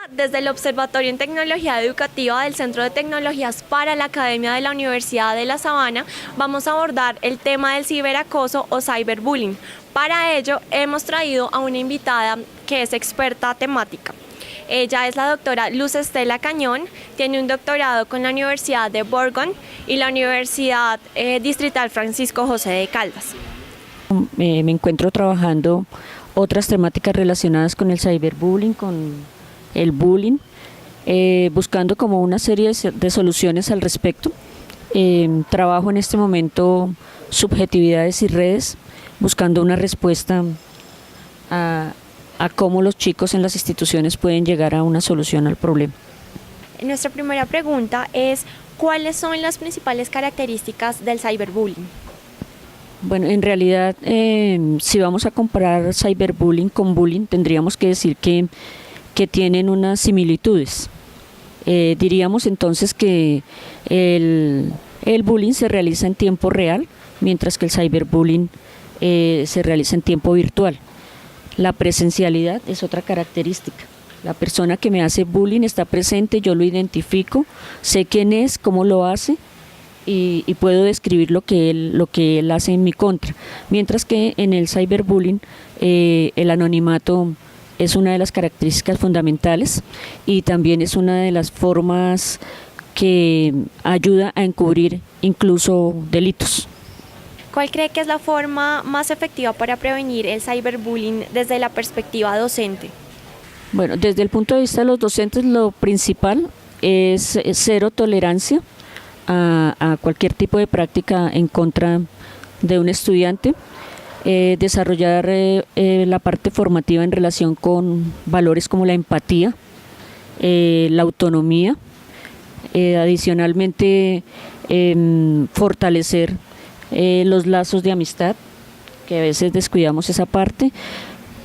Desde el Observatorio en Tecnología Educativa del Centro de Tecnologías para la Academia de la Universidad de La Sabana, vamos a abordar el tema del ciberacoso o cyberbullying. Para ello, hemos traído a una invitada que es experta temática. Ella es la doctora Luz Estela Cañón, tiene un doctorado con la Universidad de Bourgogne y la Universidad Distrital Francisco José de Caldas. Me encuentro trabajando otras temáticas relacionadas con el cyberbullying, con el bullying, buscando como una serie de soluciones al respecto. Trabajo en este momento subjetividades y redes, buscando una respuesta a cómo los chicos en las instituciones pueden llegar a una solución al problema. Nuestra primera pregunta es, ¿cuáles son las principales características del cyberbullying? Bueno, en realidad, si vamos a comparar cyberbullying con bullying, tendríamos que decir que tienen unas similitudes. Diríamos entonces que el bullying se realiza en tiempo real, mientras que el cyberbullying se realiza en tiempo virtual. La presencialidad es otra característica. La persona que me hace bullying está presente, yo lo identifico, sé quién es, cómo lo hace y puedo describir lo que él hace en mi contra. Mientras que en el cyberbullying el anonimato es una de las características fundamentales y también es una de las formas que ayuda a encubrir incluso delitos. ¿Cuál cree que es la forma más efectiva para prevenir el cyberbullying desde la perspectiva docente? Bueno, desde el punto de vista de los docentes, lo principal es cero tolerancia a cualquier tipo de práctica en contra de un estudiante. Desarrollar la parte formativa en relación con valores como la empatía, la autonomía, adicionalmente fortalecer los lazos de amistad, que a veces descuidamos esa parte,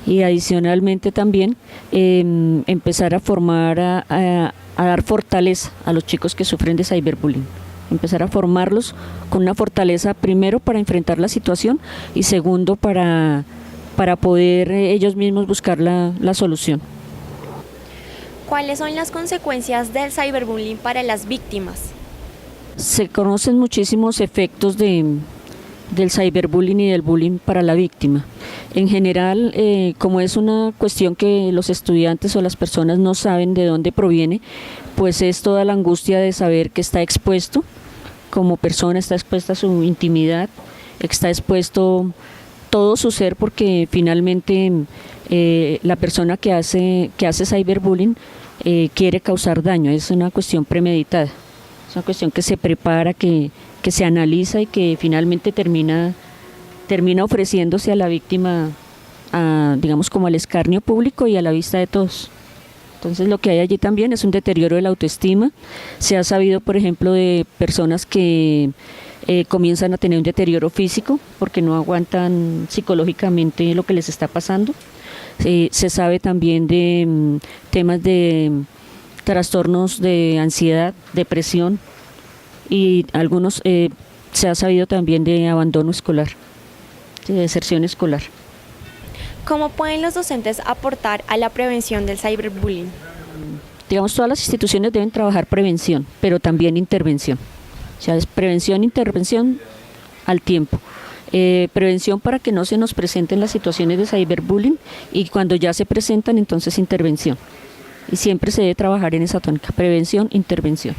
y adicionalmente también empezar a formar, a dar fortaleza a los chicos que sufren de cyberbullying. Empezar a formarlos con una fortaleza, primero para enfrentar la situación y segundo para poder ellos mismos buscar la solución. ¿Cuáles son las consecuencias del cyberbullying para las víctimas? Se conocen muchísimos efectos del cyberbullying y del bullying para la víctima. En general, como es una cuestión que los estudiantes o las personas no saben de dónde proviene, pues es toda la angustia de saber que está expuesto como persona, está expuesta a su intimidad, está expuesto todo su ser, porque finalmente la persona que hace cyberbullying quiere causar daño. Es una cuestión premeditada, es una cuestión que se prepara, que se analiza y que finalmente termina ofreciéndose a la víctima, digamos como al escarnio público y a la vista de todos. Entonces lo que hay allí también es un deterioro de la autoestima. Se ha sabido, por ejemplo, de personas que comienzan a tener un deterioro físico porque no aguantan psicológicamente lo que les está pasando. Se sabe también de temas de trastornos de ansiedad, depresión, y algunos se ha sabido también de abandono escolar, de deserción escolar. ¿Cómo pueden los docentes aportar a la prevención del cyberbullying? Digamos, todas las instituciones deben trabajar prevención, pero también intervención. O sea, es prevención, intervención al tiempo. Prevención para que no se nos presenten las situaciones de cyberbullying, y cuando ya se presentan, entonces intervención. Y siempre se debe trabajar en esa tónica, prevención, intervención.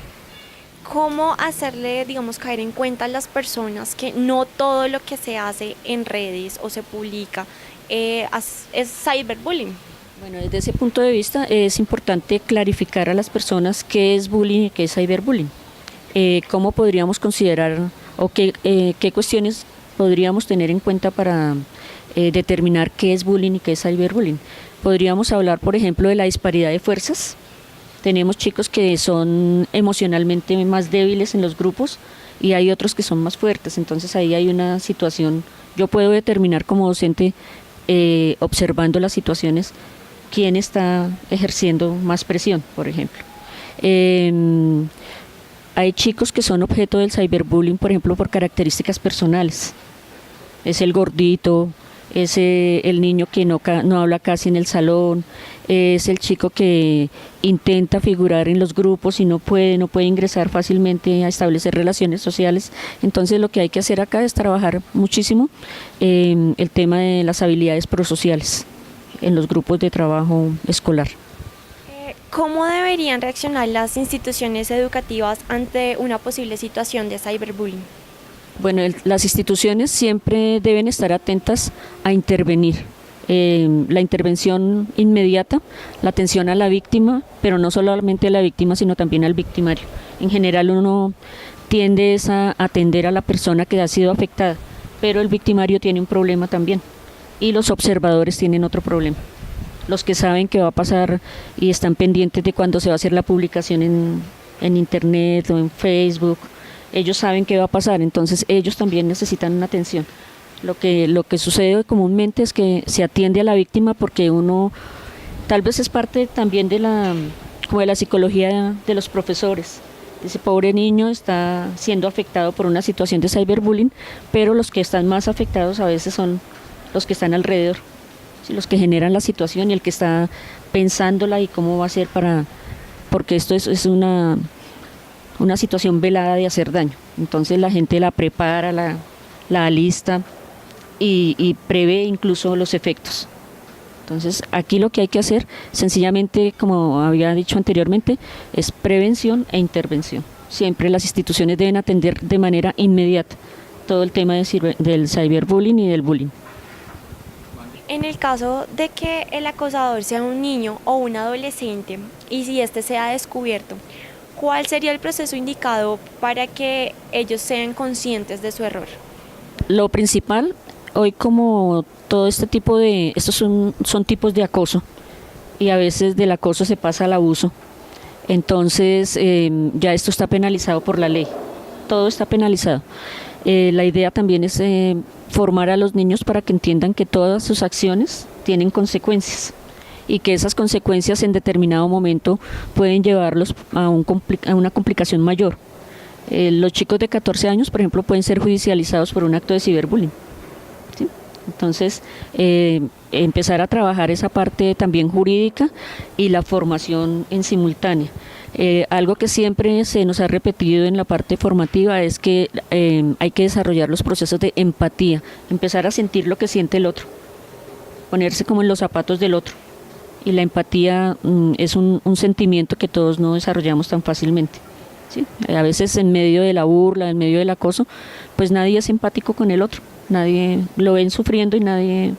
¿Cómo hacerle, digamos, caer en cuenta a las personas que no todo lo que se hace en redes o se publica es cyberbullying? Bueno, desde ese punto de vista es importante clarificar a las personas qué es bullying y qué es cyberbullying. ¿Cómo podríamos considerar o qué cuestiones podríamos tener en cuenta para determinar qué es bullying y qué es cyberbullying? Podríamos hablar, por ejemplo, de la disparidad de fuerzas. Tenemos chicos que son emocionalmente más débiles en los grupos y hay otros que son más fuertes, entonces ahí hay una situación. Yo puedo determinar como docente, observando las situaciones, quién está ejerciendo más presión, por ejemplo. Hay chicos que son objeto del cyberbullying, por ejemplo, por características personales. Es el gordito, es el niño que no habla casi en el salón, es el chico que intenta figurar en los grupos y no puede ingresar fácilmente a establecer relaciones sociales. Entonces lo que hay que hacer acá es trabajar muchísimo el tema de las habilidades prosociales en los grupos de trabajo escolar. ¿Cómo deberían reaccionar las instituciones educativas ante una posible situación de cyberbullying? Bueno, las instituciones siempre deben estar atentas a intervenir. La intervención inmediata, la atención a la víctima, pero no solamente a la víctima, sino también al victimario. En general uno tiende a atender a la persona que ha sido afectada, pero el victimario tiene un problema también y los observadores tienen otro problema. Los que saben qué va a pasar y están pendientes de cuándo se va a hacer la publicación en internet o en Facebook, ellos saben qué va a pasar, entonces ellos también necesitan una atención. Lo que sucede comúnmente es que se atiende a la víctima porque uno, tal vez es parte también como de la psicología de los profesores. Ese pobre niño está siendo afectado por una situación de cyberbullying, pero los que están más afectados a veces son los que están alrededor, ¿sí? Los que generan la situación y el que está pensándola y cómo va a ser porque esto es una situación velada de hacer daño. Entonces la gente la prepara, la alista y prevé incluso los efectos. Entonces aquí lo que hay que hacer, sencillamente, como había dicho anteriormente, es prevención e intervención. Siempre las instituciones deben atender de manera inmediata todo el tema del cyberbullying y del bullying. En el caso de que el acosador sea un niño o un adolescente y si este sea descubierto, ¿cuál sería el proceso indicado para que ellos sean conscientes de su error? Lo principal, hoy como todo estos son tipos de acoso y a veces del acoso se pasa al abuso, entonces ya esto está penalizado por la ley, todo está penalizado. La idea también es formar a los niños para que entiendan que todas sus acciones tienen consecuencias y que esas consecuencias en determinado momento pueden llevarlos a una complicación mayor. Los chicos de 14 años, por ejemplo, pueden ser judicializados por un acto de ciberbullying, ¿sí? Entonces, empezar a trabajar esa parte también jurídica y la formación en simultánea. Algo que siempre se nos ha repetido en la parte formativa es que hay que desarrollar los procesos de empatía, empezar a sentir lo que siente el otro, ponerse como en los zapatos del otro. Y la empatía es un sentimiento que todos no desarrollamos tan fácilmente, ¿sí? A veces en medio de la burla, en medio del acoso, pues nadie es empático con el otro, nadie lo ven sufriendo y nadie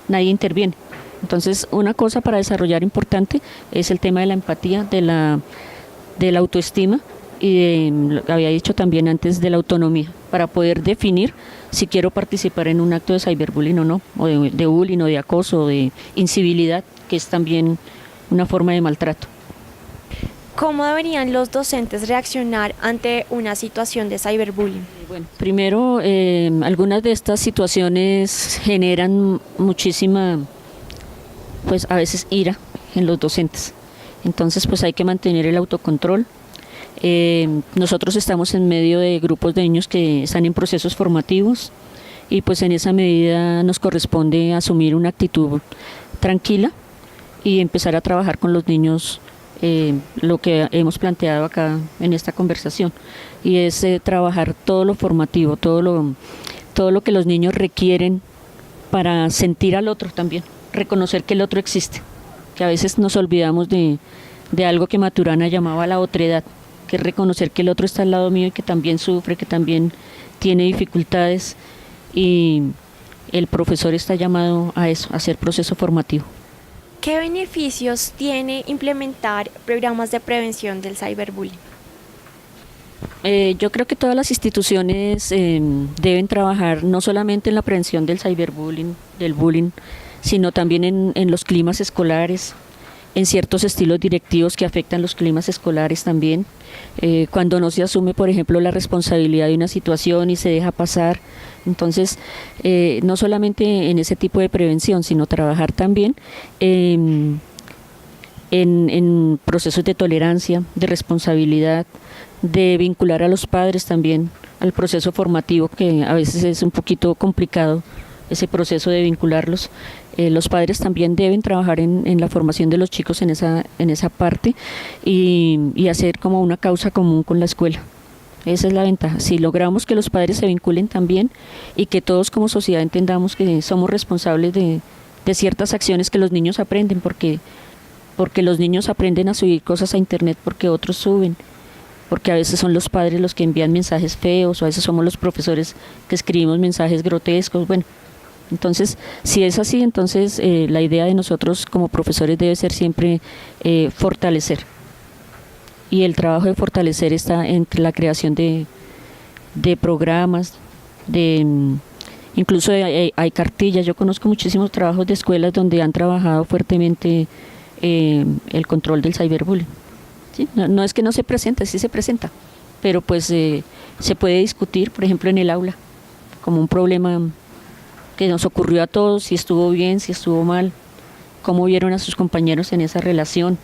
interviene. Entonces, una cosa para desarrollar importante es el tema de la empatía, de la autoestima y lo había dicho también antes, de la autonomía, para poder definir si quiero participar en un acto de cyberbullying o no, o de bullying o de acoso o de incivilidad, que es también una forma de maltrato. ¿Cómo deberían los docentes reaccionar ante una situación de cyberbullying? Bueno, primero, algunas de estas situaciones generan muchísima, pues a veces ira en los docentes. Entonces, pues hay que mantener el autocontrol. Nosotros estamos en medio de grupos de niños que están en procesos formativos y pues en esa medida nos corresponde asumir una actitud tranquila y empezar a trabajar con los niños lo que hemos planteado acá en esta conversación, y es trabajar todo lo formativo, todo lo que los niños requieren para sentir al otro también, reconocer que el otro existe, que a veces nos olvidamos de algo que Maturana llamaba la otredad, que es reconocer que el otro está al lado mío y que también sufre, que también tiene dificultades, y el profesor está llamado a eso, a hacer proceso formativo. ¿Qué beneficios tiene implementar programas de prevención del cyberbullying? Yo creo que todas las instituciones deben trabajar no solamente en la prevención del cyberbullying, del bullying, sino también en los climas escolares, en ciertos estilos directivos que afectan los climas escolares también. Cuando no se asume, por ejemplo, la responsabilidad de una situación y se deja pasar. Entonces, no solamente en ese tipo de prevención, sino trabajar también en procesos de tolerancia, de responsabilidad, de vincular a los padres también al proceso formativo, que a veces es un poquito complicado ese proceso de vincularlos. Los padres también deben trabajar en la formación de los chicos en esa parte y hacer como una causa común con la escuela. Esa es la ventaja. Si logramos que los padres se vinculen también y que todos como sociedad entendamos que somos responsables de ciertas acciones que los niños aprenden, porque los niños aprenden a subir cosas a internet porque otros suben, porque a veces son los padres los que envían mensajes feos, o a veces somos los profesores que escribimos mensajes grotescos. Bueno, entonces, si es así, entonces la idea de nosotros como profesores debe ser siempre fortalecer. Y el trabajo de fortalecer está entre la creación de programas, incluso hay cartillas. Yo conozco muchísimos trabajos de escuelas donde han trabajado fuertemente el control del cyberbullying. ¿Sí? No es que no se presente, sí se presenta, pero pues se puede discutir, por ejemplo, en el aula, como un problema que nos ocurrió a todos, si estuvo bien, si estuvo mal, cómo vieron a sus compañeros en esa relación,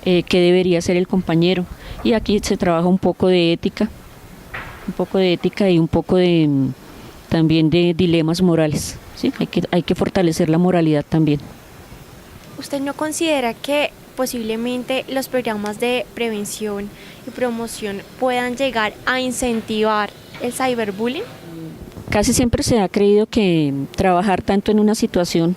qué debería hacer el compañero. Y aquí se trabaja un poco de ética y un poco también de dilemas morales. ¿Sí? Hay que fortalecer la moralidad también. ¿Usted no considera que posiblemente los programas de prevención y promoción puedan llegar a incentivar el cyberbullying? Casi siempre se ha creído que trabajar tanto en una situación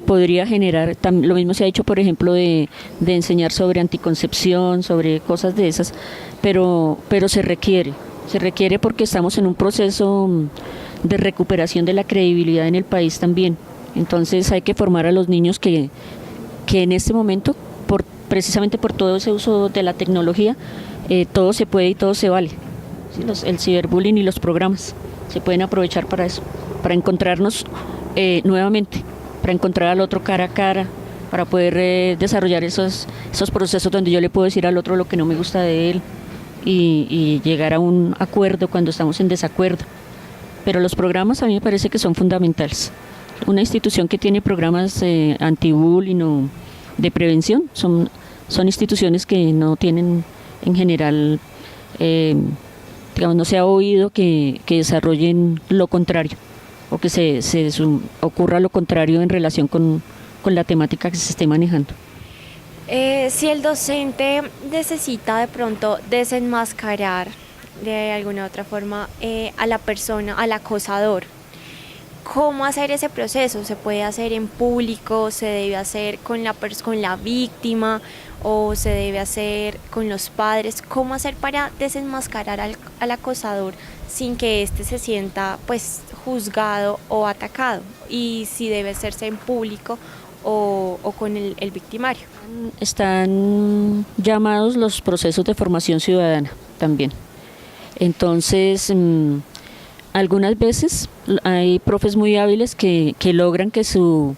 podría generar, lo mismo se ha dicho, por ejemplo, de enseñar sobre anticoncepción, sobre cosas de esas, pero se requiere porque estamos en un proceso de recuperación de la credibilidad en el país también. Entonces hay que formar a los niños que en este momento, precisamente por todo ese uso de la tecnología, todo se puede y todo se vale. ¿Sí? El ciberbullying y los programas se pueden aprovechar para eso, para encontrarnos nuevamente, para encontrar al otro cara a cara, para poder desarrollar esos procesos donde yo le puedo decir al otro lo que no me gusta de él y llegar a un acuerdo cuando estamos en desacuerdo. Pero los programas a mí me parece que son fundamentales. Una institución que tiene programas anti-bullying o de prevención son instituciones que no tienen en general, digamos, no se ha oído que desarrollen lo contrario o que se ocurra lo contrario en relación con la temática que se esté manejando. Si el docente necesita de pronto desenmascarar de alguna otra forma a la persona, al acosador, ¿cómo hacer ese proceso? ¿Se puede hacer en público? ¿Se debe hacer con la víctima? ¿O se debe hacer con los padres? ¿Cómo hacer para desenmascarar al acosador sin que éste se sienta pues juzgado o atacado? Y si debe hacerse en público o con el victimario. Están llamados los procesos de formación ciudadana también. Entonces, algunas veces hay profes muy hábiles que logran que su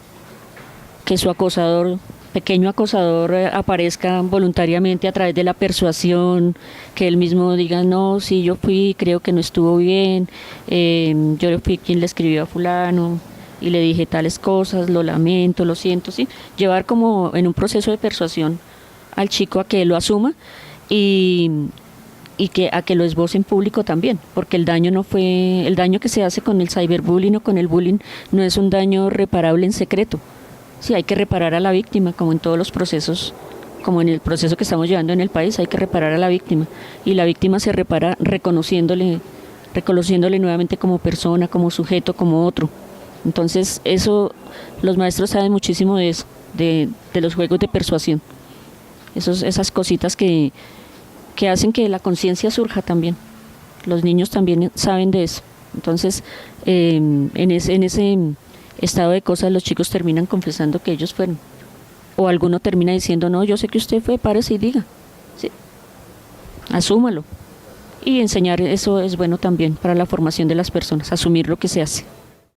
acosador, pequeño acosador, aparezca voluntariamente a través de la persuasión, que él mismo diga, no, sí, yo fui, creo que no estuvo bien, yo fui quien le escribió a fulano y le dije tales cosas, lo lamento, lo siento, ¿sí? Llevar como en un proceso de persuasión al chico a que lo asuma y a que lo esboce en público también, porque el daño que se hace con el cyberbullying o con el bullying no es un daño reparable en secreto. Sí, hay que reparar a la víctima, como en todos los procesos, como en el proceso que estamos llevando en el país, hay que reparar a la víctima, y la víctima se repara reconociéndole nuevamente como persona, como sujeto, como otro. Entonces eso, los maestros saben muchísimo de eso, de los juegos de persuasión, esas cositas que hacen que la conciencia surja también. Los niños también saben de eso. Entonces, en ese estado de cosas, los chicos terminan confesando que ellos fueron. O alguno termina diciendo, no, yo sé que usted fue, párese y diga. ¿Sí? Asúmalo. Y enseñar eso es bueno también para la formación de las personas, asumir lo que se hace.